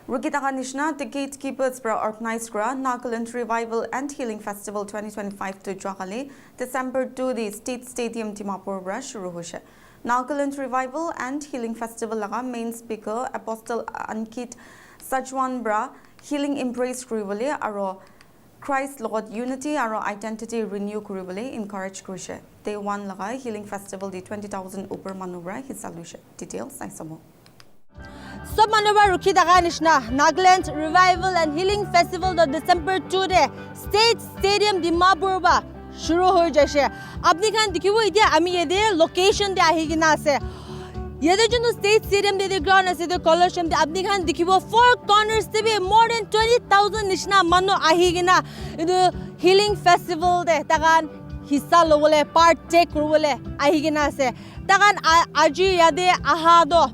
Rukitaka Nishna, the gatekeepers for organized Nagaland Revival and Healing Festival 2025 to Jwakale, December 2 the State Stadium Dimapur Shuru Hoshe. Nagaland Revival and Healing Festival laga main speaker Apostle Ankit Sajwan Bra Healing Embrace Kuribale aro Christ Lord Unity aro Identity Renew Kuribale encourage Krushe. Day 1 laga Healing Festival the 20,000 upper manubra his solution. Details Saisamo. Sub Manova Ruki Daga Nishna, Nagaland Revival and Healing Festival the December 2 day, State Stadium Dimapur शुरू हो जाए अपनी खान दिखी वो इधर अमी ये दे location दे आही की ना से ये दे जो स्टेट स्टेडियम दे ग्राउंड ऐसे दे कॉलेज दे अपनी खान दिखी वो फोर कॉर्नर्स से भी more than 20,000 निशना मनो आही की ना इधर हीलिंग फेस्टिवल दे तकान हिस्सा लोगोले पार्ट टेक लोगोले आही की ना से तकान आजी यादे आहादो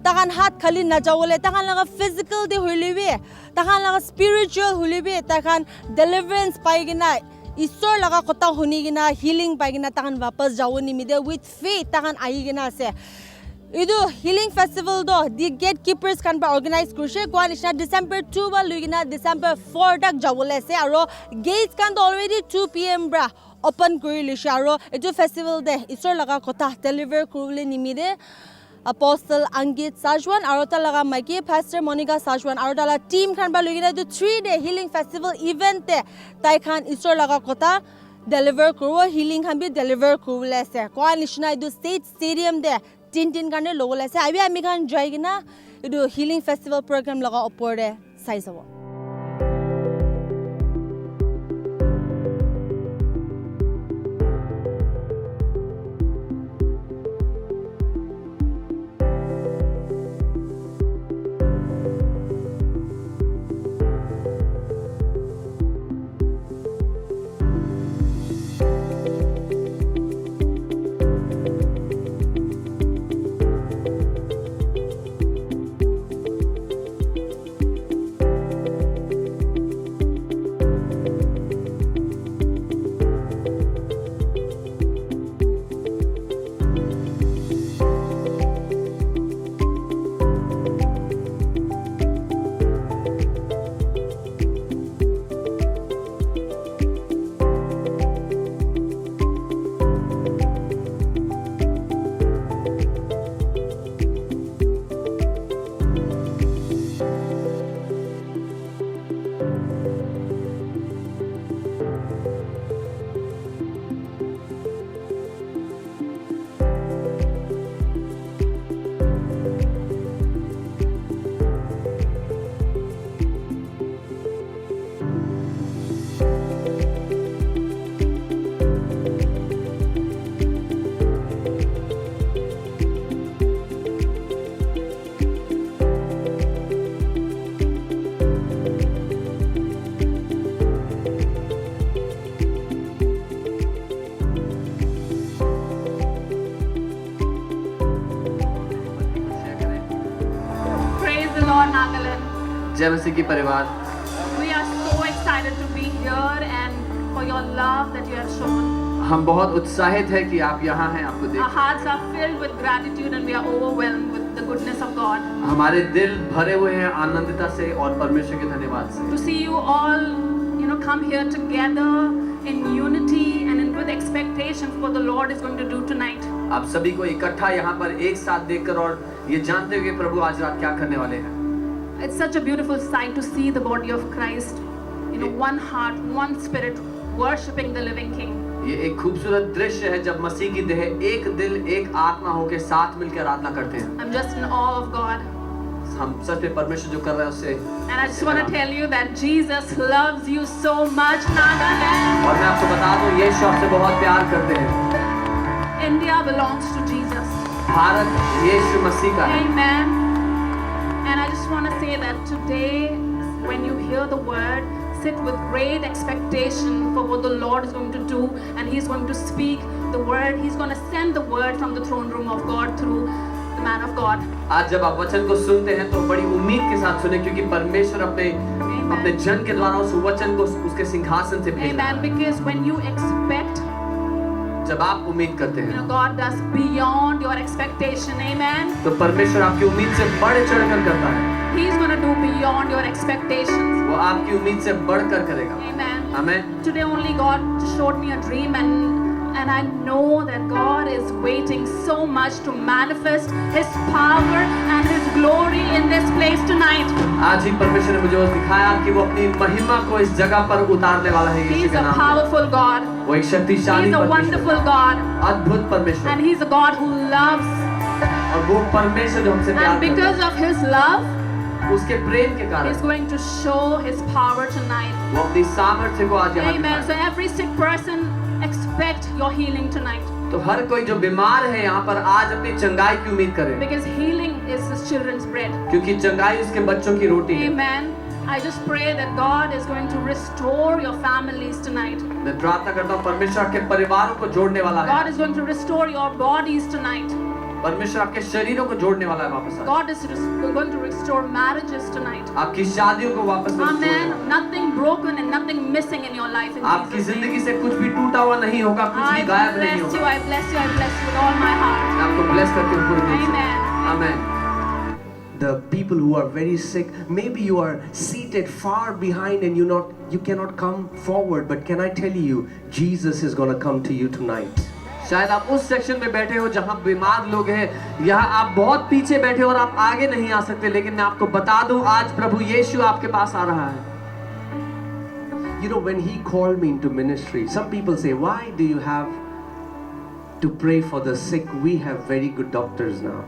तकान हाथ खाली न जाओले तकान लगा फिजिकल दे हुई भी तकान लगा स्पिरिचुअल हुई भी तकान डिलीवरेंस पाएगी ना ईश्वर लगा कोता होनी की ना हीलिंग पाएगी ना तकान वापस जाओ नहीं मिले with faith तकान आएगी ना से इधर हीलिंग फेस्टिवल दो the gatekeepers kan pa organize कुशे कौन इशना December 2 वाल लुगी ना December 4 तक जाओले से आरो gates kan तो already 2 PM ब्रा open करी लिशे आरो इधर फेस्टिवल दे ईश्वर लगा कोता deliver कुरुले नहीं मिले Apostle Ankit Sajwan arota laga Mikey Pastor Monica Sajwan arota la team khan ba lugina do 3-day healing festival event te tai khan isor laga kota deliver kuro healing khan bi deliver kurule se ko nishna do state stadium de tin kane logole se abi ami khan joy gina do healing festival program laga opor de saisawo जय मसीह की परिवार We are so excited to be here and for your love that you have shown. हम बहुत उत्साहित है कि आप यहाँ हैं आपको Our देख hearts are filled with gratitude and we are overwhelmed with the goodness of God. हमारे दिल भरे हुए हैं आनंदिता से और परमेश्वर के धन्यवाद से To see you all, come here together in unity and in with expectation for what the Lord is going to do tonight. आप सभी को इकट्ठा यहाँ पर एक साथ देखकर और ये जानते हुए कि प्रभु आज रात क्या करने वाले हैं It's such a beautiful sight to see the body of Christ, one heart, one spirit, worshiping the living King. ये एक खूबसूरत दृश्य है जब मसीह की देह एक दिल एक आत्मा होकर साथ मिलकर आराधना करते हैं I'm just in awe of God. हम सच में परमेश्वर जो कर रहे हैं उससे And I just want to tell you that Jesus loves you so much, Nagaland. और मैं आपको बता दूं यीशु आपसे बहुत प्यार करते हैं India belongs to Jesus. Bharat यीशु मसीह का है Amen. And I just want to say that today, when you hear the word, sit with great expectation for what the Lord is going to do, and He's going to speak the word. He's going to send the word from the throne room of God through the man of God. आज जब आप वचन को सुनते हैं तो बड़ी उम्मीद के साथ सुने क्योंकि परमेश्वर अपने जन के द्वारा उस वचन को उसके सिंहासन से भेज रहा Amen. है Because when you expect, जब आप उम्मीद करते हैं God does beyond your expectation. Amen. तो परमेश्वर आपकी उम्मीद से बढ़ चढ़कर करता है He's going to do beyond beyond your expectations. वो आपकी उम्मीद से बढ़कर करेगा। Amen. Amen. Today only God showed me a dream, and I know that God is waiting so much to manifest His power and His glory in this place tonight. आज ही परमेश्वर ने मुझे वो दिखाया कि वो अपनी महिमा को इस जगह पर उतारने वाला है He यीशु is के a नाम में। powerful God. वो एक He शक्तिशाली is a परमेश्वर wonderful है, God. अद्भुत परमेश्वर And He's a God who loves. और वो परमेश्वर जो हमसे प्यार And करता because of His love, है, उसके प्रेम के He's कारण going to show His power tonight. वो अपनी सामर्थ्य को आज यहाँ Amen. So दिखाएगा। every sick person, expect your healing tonight. तो हर कोई जो बीमार है यहाँ पर आज अपनी चंगाई की उम्मीद करे, Because healing is His children's bread. क्योंकि चंगाई उसके बच्चों की रोटी है। Amen. I just pray that God is going to restore your families tonight. मैं प्रार्थना करता हूँ परमेश्वर आपके परिवारों को जोड़ने वाला है, God is going to restore your bodies tonight. परमेश्वर आपके शरीरों को जोड़ने वाला है वापस आज। God is going to restore marriages tonight. आपकी शादियों को वापस Amen. जोड़ेगा। Nothing broken and nothing missing in your life. In आपकी Jesus' name. जिंदगी से कुछ भी टूटा हुआ नहीं होगा, कुछ I भी गायब नहीं bless you. होगा। I bless you. I bless you with all my heart. मैं आपको ब्लेस करती हूँ पूरी दिल से। Amen. Amen. The people who are very sick, maybe you are seated far behind and you cannot come forward, but can I tell you, Jesus is going to come to you tonight. शायद आप उस section में बैठे हो जहां बीमार लोग हैं, यहाँ आप बहुत पीछे बैठे हो और आप आगे नहीं आ सकते, लेकिन मैं आपको बता दूं आज प्रभु यीशु आपके पास आ रहा है। You know, when he called me into ministry, some people say, why do you have to pray for the sick? We have very good doctors now.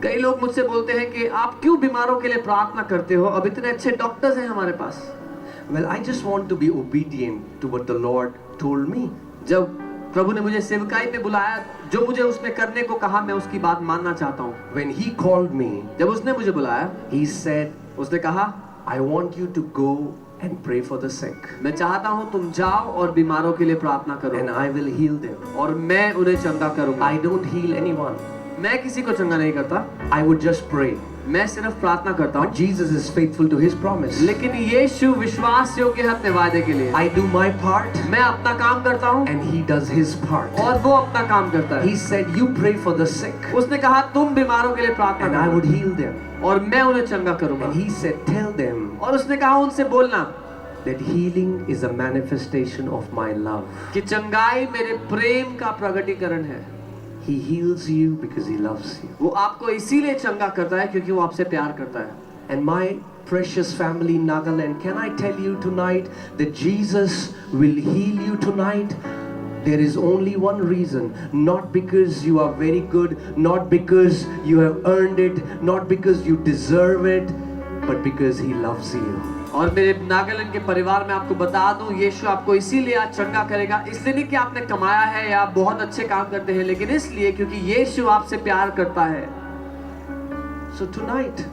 कई लोग मुझसे बोलते हैं कि आप क्यों बीमारों के लिए प्रार्थना करते हो, अब इतने अच्छे डॉक्टर्स हैं हमारे पास। Well, I just want to be obedient to what the Lord told me. जब प्रभु ने मुझे सेवकाई में बुलाया, जो मुझे उसने करने को कहा, मैं उसकी बात मानना चाहता हूँ। When he called me, जब उसने मुझे बुलाया, he said, उसने कहा, I want you to go and pray for the sick, मैं चाहता हूँ तुम जाओ और बीमारों के लिए प्रार्थना करो and I will heal them. और मैं उन्हें चंगा करूँगा। I don't heal anyone. मैं किसी को चंगा नहीं करता, I would just pray. मैं सिर्फ प्रार्थना करता But हूँ। Jesus is faithful to his promise. लेकिन यीशु विश्वास योग्य है अपने वादे के लिए। I do my part मैं अपना काम करता हूँ and he does his part. और वो अपना काम करता है। He said, you pray for the sick उसने कहा तुम बीमारों के लिए प्रार्थना and I करो would heal them. और मैं उन्हें चंगा करूँगा। And he said, tell them और उसने कहा उनसे बोलना that healing is a manifestation of my love. कि चंगाई मेरे प्रेम का प्रकटीकरण है। He heals you because he loves you. वो आपको इसीलिए चंगा करता है क्योंकि वो आपसे प्यार करता है। And my precious family in Nagaland, can I tell you tonight that Jesus will heal you tonight? There is only one reason, not because you are very good, not because you have earned it, not because you deserve it, but because he loves you. और मेरे नागालैंड के परिवार में आपको बता दूं, यीशु आपको इसीलिए आज चंगा करेगा, इसलिए नहीं कि आपने कमाया है या बहुत अच्छे काम करते हैं, लेकिन इसलिए क्योंकि यीशु आपसे प्यार करता है। So tonight,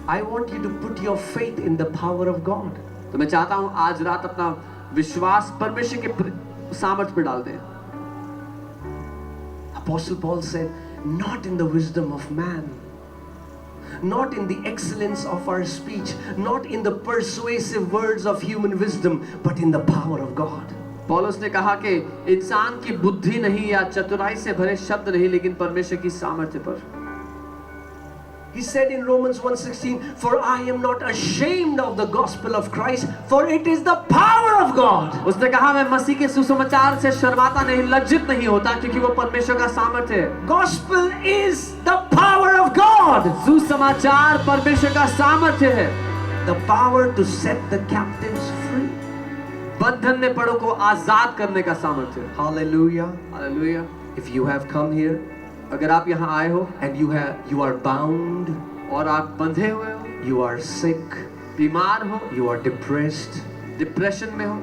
I want you to put your faith in the power of God. तो मैं चाहता हूं आज रात अपना विश्वास परमेश्वर के सामर्थ्य पर डाल दें। Apostle Paul said, not in the wisdom of man, not in the excellence of our speech, not in the persuasive words of human wisdom, but in the power of God. पौलुस ने कहा कि इंसान की बुद्धि नहीं या चतुराई से भरे शब्द नहीं, लेकिन परमेश्वर की सामर्थ्य पर। He said in Romans 1:16, for I am not ashamed of the gospel of Christ, for it is the power of God. उसने कहा मैं मसीह के सुसमाचार से शर्माता नहीं, लज्जित नहीं होता, क्योंकि वो परमेश्वर का सामर्थ्य है। Gospel is the power of God. सुसमाचार परमेश्वर का सामर्थ्य है। The power to set the captives free. बंधन में पड़ों को आजाद करने का सामर्थ्य। Hallelujah. Hallelujah. If you have come here अगर आप यहाँ आए हो and you are bound, और आप बंधे हुए हो, you are sick, बीमार हो, you are depressed, डिप्रेशन में हो,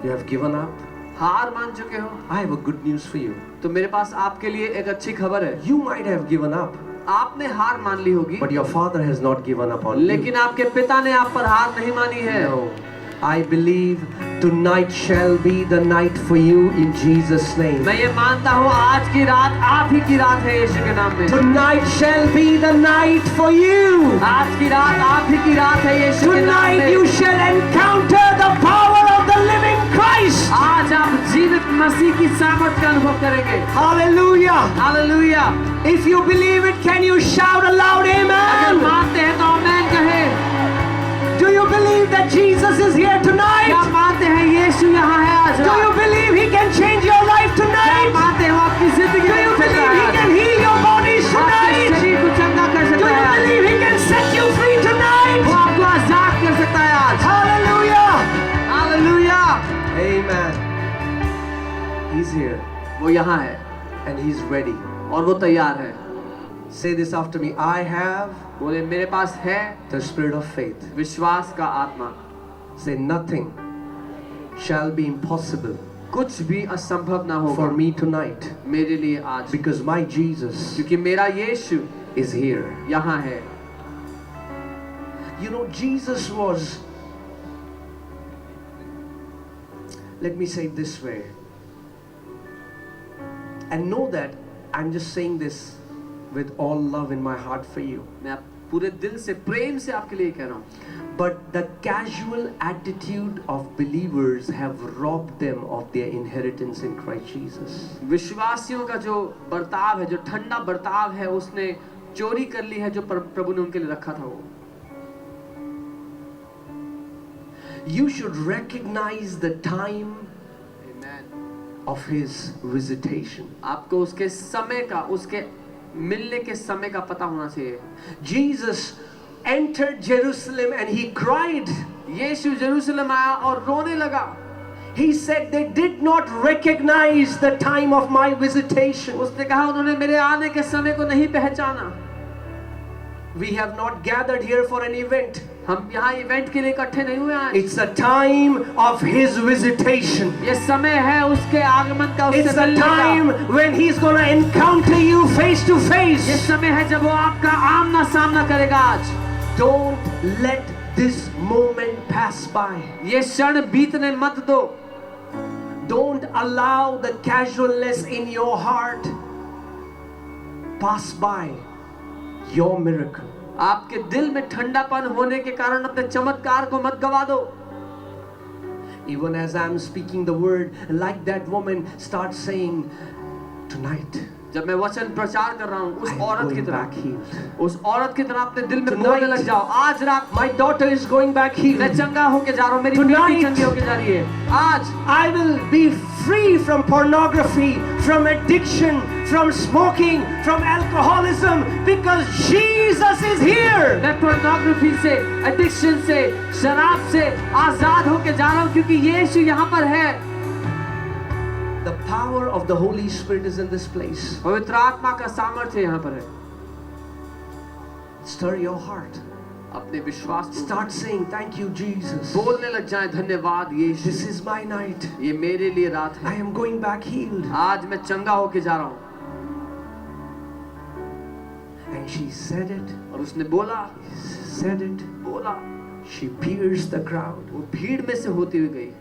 you have given up, हार मान चुके हो, I have a good news for you. तो मेरे पास आपके लिए एक अच्छी खबर है। You might have given up, आपने हार मान ली होगी, but your father has not given up on you. लेकिन आपके पिता ने आप पर हार नहीं मानी है। No. I believe tonight shall be the night for you in Jesus' name. मैं ये मानता हूँ आज की रात आप ही की रात है यीशु के नाम में। Tonight shall be the night for you. आज की रात आप ही की रात है यीशु के नाम Tonight में। you shall encounter the power of the living Christ. आज आप जीवित मसीह की सामर्थ का अनुभव करेंगे। Hallelujah. Hallelujah. If you believe it, can you shout aloud अगर amen? मानते हैं तो आमीन कहें। that Jesus is here tonight? क्या मानते हैं यीशु यहाँ है आज Do you रात? believe He can change your life क्या tonight? मानते हो आपकी जिंदगी Do you बदल सकता believe He है can आज? heal your bodies आपके tonight? शरीर को चंगा कर Do सकता you है आज? believe He can set you free वो tonight? आपको आजाद कर सकता है आज? Hallelujah! Hallelujah! Amen. He's here वो यहाँ है and He's ready. और वो तैयार है. Say this after me. I have बोले मेरे पास है the spirit of faith. विश्वास का आत्मा. Say nothing shall be impossible कुछ भी असंभव ना होगा for me tonight मेरे लिए आज, because my Jesus क्योंकि मेरा यीशु is here. यहाँ है. You know, Jesus was, let me say it this way, and know that I'm just saying this with all love in my heart for you. मैं पूरे दिल से प्रेम से आपके लिए कह रहा हूँ. But the casual attitude of believers have robbed them of their inheritance in Christ Jesus. विश्वासियों का जो बर्ताव है, जो ठंडा बर्ताव है, उसने चोरी कर ली है जो प्रभु ने उनके लिए रखा था. वो You should recognize the time of His visitation. आपको उसके समय का, उसके मिलने के समय का पता होना चाहिए. Jesus entered Jerusalem and He cried. यीशु यरूशलेम आया और रोने लगा. He said they did not recognize the time of my visitation. उसने कहा उन्होंने मेरे आने के समय को नहीं पहचाना. We have not gathered here for an event. हम यहाँ इवेंट के लिए इकट्ठे नहीं हुए हैं. It's the time of His visitation. ये समय है उसके आगमन का, उससे It's the मिलने time का. when He's gonna encounter you face to ये face. समय है जब वो आपका आमना सामना करेगा आज. Don't let this moment pass by. ये क्षण बीतने मत दो. Don't allow the casualness in your heart pass by your miracle. आपके दिल में ठंडापन होने के कारण अपने चमत्कार को मत गवा दो. Even as I'm speaking the word, like that woman, start saying, tonight जब मैं वचन प्रचार कर रहा हूँ उस I am औरत की going back तरह, healed. उस औरत की तरह अपने दिल में Tonight, बोलने लग जाओ. आज रात My daughter is going back मैं healed. चंगा होके जा रहा हूँ, मेरी Tonight, बेटी चंगी होके जा रही है. आज I will be free from pornography, from addiction, from smoking, from alcoholism, because Jesus is here. मैं पोर्नोग्राफी से, एडिक्शन से, शराब से आजाद होके जा रहा हूँ क्योंकि यीशु यहाँ पर है. The power of the Holy Spirit is in this place. पवित्र आत्मा का सामर्थ्य यहाँ पर है. Stir your heart. अपने विश्वास को Start saying, thank you, Jesus. बोलने लग जाए, धन्यवाद यीशु, This is my night. ये मेरे लिए रात I है. am going back healed. आज मैं चंगा होके जा रहा हूँ. And she said it, और उसने बोला, said it. बोला. She pierced the crowd. वो भीड़ में से होती हुई गई.